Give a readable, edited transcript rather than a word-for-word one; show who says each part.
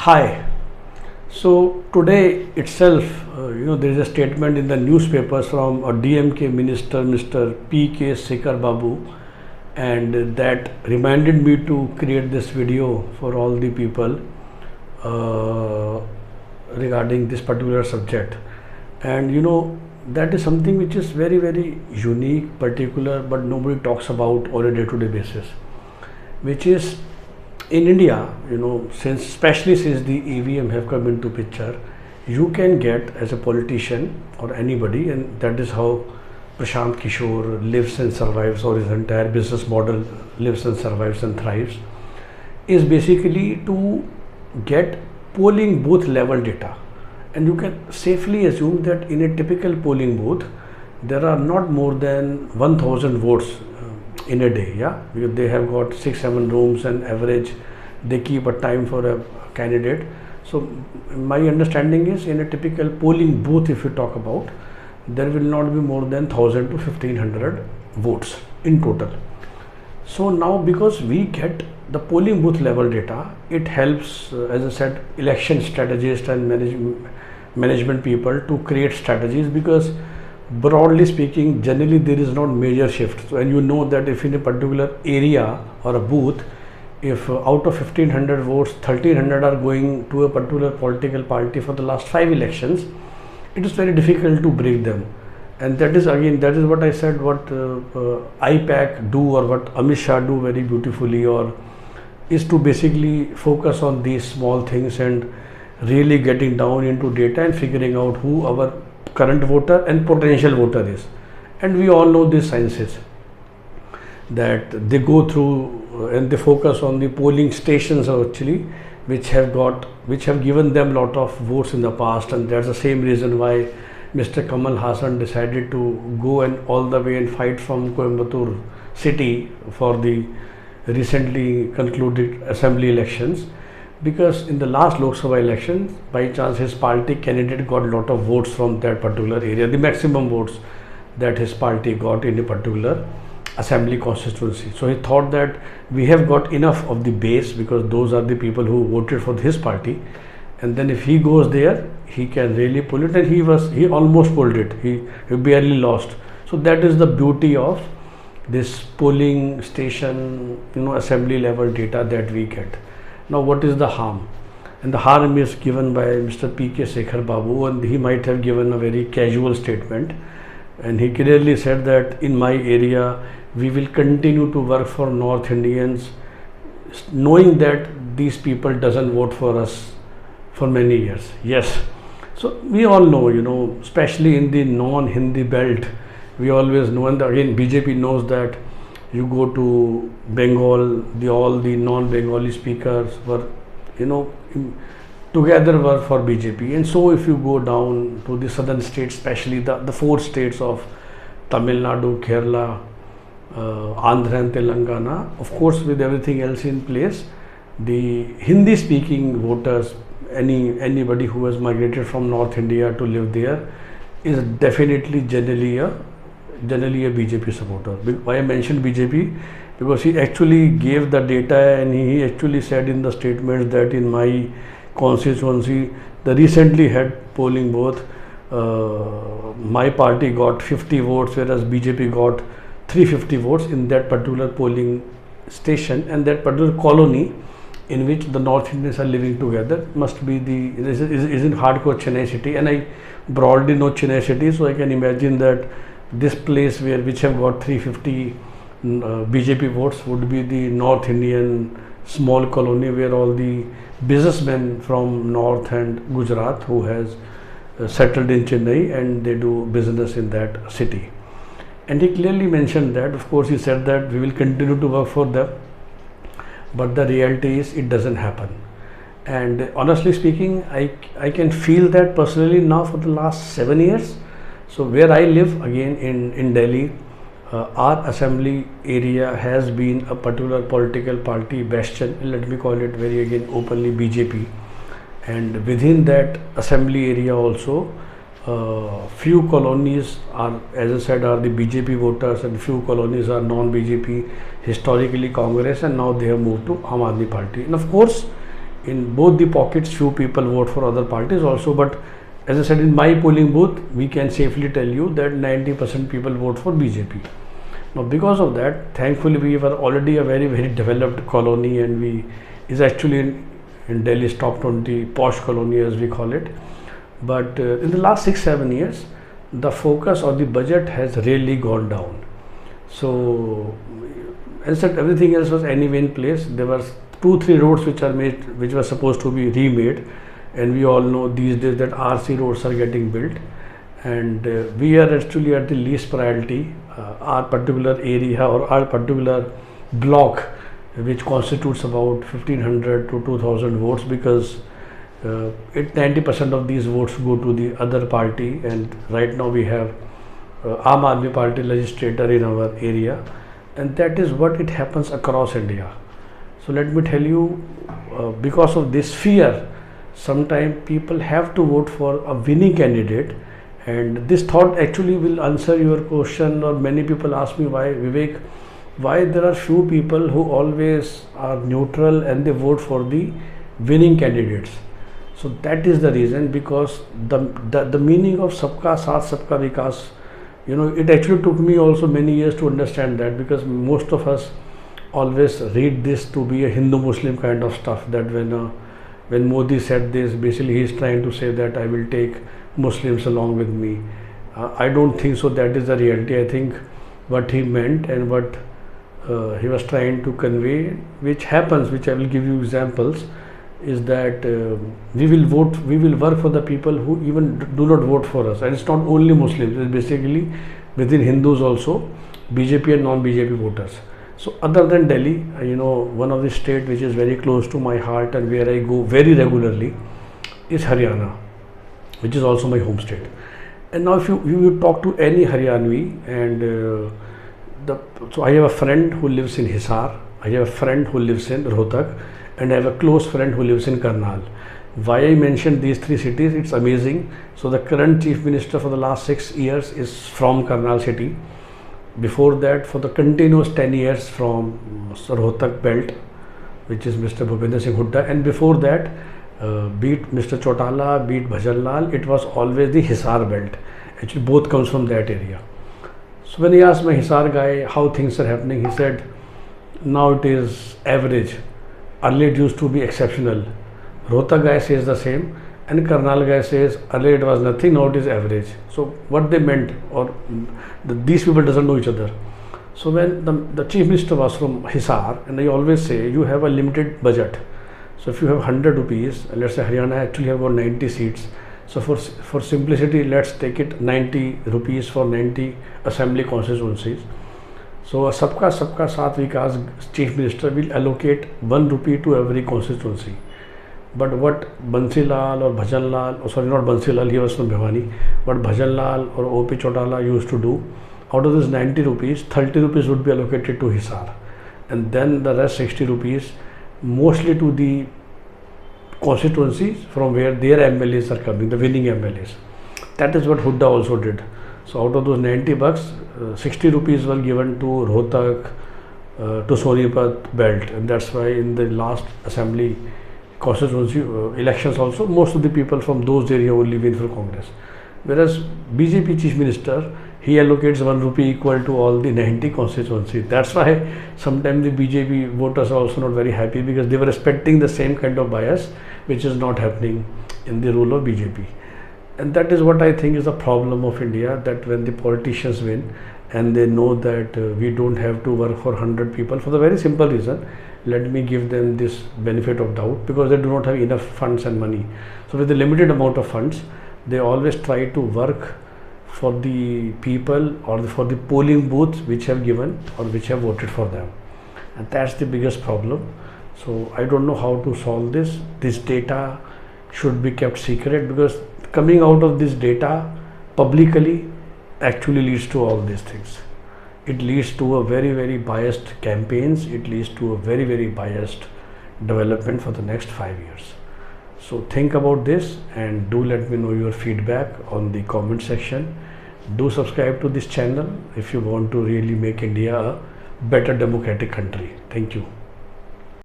Speaker 1: Hi. So today itself, there is a statement in the newspapers from a DMK minister, Mr. P.K. Sekhar Babu, and that reminded me to create this video for all the people uh, regarding this particular subject. And that is something which is very, very unique, particular, but nobody talks about on a day-to-day basis, which is in India, especially since the EVM have come into picture, you can get as a politician or anybody, and that is how Prashant Kishore lives and survives, or his entire business model lives and survives and thrives, is basically to get polling booth level data. And you can safely assume that in a typical polling booth, there are not more than 1000 votes in a day, because they have got 6-7 rooms and average they keep a time for a candidate. So my understanding is, in a typical polling booth, if you talk about, there will not be more than 1000 to 1500 votes in total. So now, because we get the polling booth level data, it helps, as I said, election strategists and management people to create strategies, because broadly speaking, generally there is not major shift. So, and you know that if in a particular area or a booth, if out of 1500 votes, 1300 are going to a particular political party for the last 5 elections, it is very difficult to break them. And that is what I said, what IPAC do, or what Amit Shah do very beautifully, or is to basically focus on these small things and really getting down into data and figuring out who our current voter and potential voter is. And we all know these sciences that they go through, and they focus on the polling stations actually, which have given them lot of votes in the past. And that's the same reason why Mr. Kamal Hassan decided to go and all the way and fight from Coimbatore city for the recently concluded assembly elections, because in the last Lok Sabha election, by chance his party candidate got a lot of votes from that particular area, the maximum votes that his party got in a particular assembly constituency. So he thought that we have got enough of the base, because those are the people who voted for his party, and then if he goes there, he can really pull it. And he almost pulled it. He barely lost. So that is the beauty of this polling station, assembly level data that we get. Now, what is the harm? And the harm is given by Mr. P.K. Sekhar Babu, and he might have given a very casual statement. And he clearly said that in my area, we will continue to work for North Indians, knowing that these people doesn't vote for us for many years. Yes. So we all know, especially in the non-Hindi belt, we always know, and again BJP knows that you go to Bengal, all the non-Bengali speakers were, together were for BJP. And so if you go down to the southern states, especially the 4 states of Tamil Nadu, Kerala, Andhra and Telangana, of course with everything else in place, the Hindi speaking voters, anybody who has migrated from North India to live there, is definitely generally a BJP supporter. Why I mentioned BJP? Because he actually gave the data, and he actually said in the statement that in my constituency, the recently had polling booth, my party got 50 votes, whereas BJP got 350 votes in that particular polling station, and that particular colony in which the North Indians are living together must be is in hardcore Chennai city. And I broadly know Chennai city, so I can imagine that this place which have got 350 BJP votes would be the North Indian small colony, where all the businessmen from North and Gujarat who has settled in Chennai, and they do business in that city. And he clearly mentioned that, of course he said that we will continue to work for them, but the reality is it doesn't happen. And honestly speaking, I can feel that personally now for the last 7 years. So where I live, again in Delhi, our assembly area has been a particular political party bastion, let me call it very again openly BJP. And within that assembly area also, few colonies are, as I said, are the BJP voters, and few colonies are non-BJP, historically Congress, and now they have moved to Aam Aadmi Party. And of course, in both the pockets few people vote for other parties also, but as I said, in my polling booth we can safely tell you that 90% people vote for BJP. Now because of that, thankfully we were already a very developed colony, and we is actually in Delhi's top 20 posh colony as we call it. But in the last 6-7 years the focus on the budget has really gone down. So as I said, everything else was anyway in place. There were 2-3 roads which were supposed to be remade, and we all know these days that RC roads are getting built, and we are actually at the least priority. Our particular area or our particular block, which constitutes about 1500 to 2000 votes, because 90% of these votes go to the other party, and right now we have Aam Aadmi Party legislator in our area, and that is what it happens across India. So let me tell you, because of this fear, sometimes people have to vote for a winning candidate. And this thought actually will answer your question, or many people ask me, why Vivek, why there are few people who always are neutral and they vote for the winning candidates. So that is the reason, because the meaning of Sabka Saath Sabka Vikas, it actually took me also many years to understand that, because most of us always read this to be a Hindu-Muslim kind of stuff, that when Modi said this, basically he is trying to say that I will take Muslims along with me. I don't think so that is the reality. I think what he meant and what he was trying to convey, which happens, which I will give you examples, is that we will work for the people who even do not vote for us. And it's not only Muslims, it's basically within Hindus also, BJP and non-BJP voters. So other than Delhi, one of the states which is very close to my heart and where I go very regularly is Haryana, which is also my home state. And now if you talk to any Haryanvi, and so I have a friend who lives in Hisar, I have a friend who lives in Rohtak, and I have a close friend who lives in Karnal. Why I mentioned these 3 cities, it's amazing. So the current chief minister for the last 6 years is from Karnal city. Before that, for the continuous 10 years from Rohtak belt, which is Mr. Bhupender Singh Hooda, and before that, beat Mr. Chautala, beat Bhajan Lal, it was always the Hisar belt. Actually both comes from that area. So when he asked my Hisar guy how things are happening, he said, now it is average. Earlier it used to be exceptional. Rohtak guy says the same, and Karnal guy says earlier it was nothing, now it is average. So what they meant, or these people doesn't know each other. So when the chief minister was from Hisar, and I always say you have a limited budget. So if you have 100 rupees, let's say Haryana actually have got 90 seats. So for simplicity, let's take it 90 rupees for 90 assembly constituencies. So a Sabka Saath Vikas chief minister will allocate 1 rupee to every constituency. But what Bansi Lal or Bhajan Lal, sorry, not Bansi Lal, he was from Bhiwani, but Bhajan Lal or O.P. Chautala used to do, out of this 90 rupees, 30 rupees would be allocated to Hisar, and then the rest 60 rupees mostly to the constituencies from where their MLAs are coming, the winning MLAs. That is what Hooda also did. So out of those 90 bucks, 60 rupees were given to Rohtak, to Sonipat belt, and that's why in the last assembly constituency elections also, most of the people from those areas only win for Congress. Whereas BJP chief minister, he allocates 1 rupee equal to all the 90 constituencies. That's why sometimes the BJP voters are also not very happy, because they were expecting the same kind of bias, which is not happening in the rule of BJP. And that is what I think is the problem of India, that when the politicians win and they know that we don't have to work for 100 people, for the very simple reason, let me give them this benefit of doubt, because they do not have enough funds and money. So with the limited amount of funds, they always try to work for the people or for the polling booths which have given or which have voted for them, and that's the biggest problem. So I don't know how to solve this. This data should be kept secret, because coming out of this data publicly actually leads to all these things. It leads to a very biased campaigns. It leads to a very biased development for the next 5 years. So think about this, and do let me know your feedback on the comment section. Do subscribe to this channel if you want to really make India a better democratic country. Thank you.